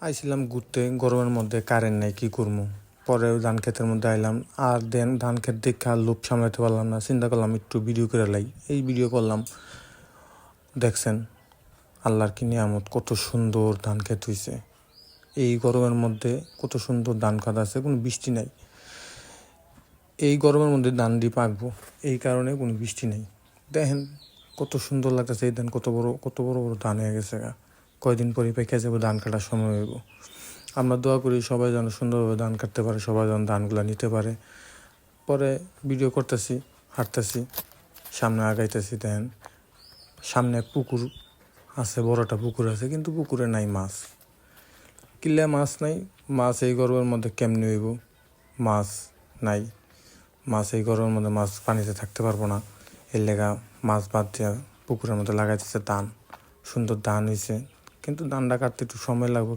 আইছিলাম ঘুরতে, গরমের মধ্যে কারেন্ট নাই, কি করবো। পরে ধান ক্ষেতের মধ্যে আইলাম, আর দেন ধান ক্ষেত দেখে আর লোভ সামলাতে পারলাম না। চিন্তা করলাম একটু ভিডিও করে লাই, এই ভিডিও করলাম। দেখছেন আল্লাহর কি নিয়ামত, কত সুন্দর ধান ক্ষেত হয়েছে। এই গরমের মধ্যে কত সুন্দর ধান ক্ষেত আছে, কোনো বৃষ্টি নাই। এই গরমের মধ্যে ধান দিয়ে পাকবো, এই কারণে কোনো বৃষ্টি নেই। দেখেন কত সুন্দর লাগতেছে, এই ধান কত বড় বড় ধান হয়ে গেছে। কয়দিন পরে পেকে যাবো, ধান কাটার সময় হইব। আমরা দোয়া করি সবাই যেন সুন্দরভাবে ধান কাটতে পারে, সবাই যেন ধানগুলো নিতে পারে। পরে ভিডিও করতেছি, হাঁটতেছি, সামনে আগাইতেছি। দেখেন সামনে পুকুর আছে, বড়টা পুকুর আছে, কিন্তু পুকুরে নাই মাছ। কিল্লে মাছ নাই, মাছ এই গরমের মধ্যে কেমনি হইব? মাছ নাই, মাছ এই গরমের মধ্যে মাছ পানিতে থাকতে পারবো না। এর লেগা মাছ বাদ দিয়া পুকুরের মধ্যে লাগাইতেছে ধান। সুন্দর ধান হয়েছে, কিন্তু ধানটা কাটতে একটু সময় লাগবে।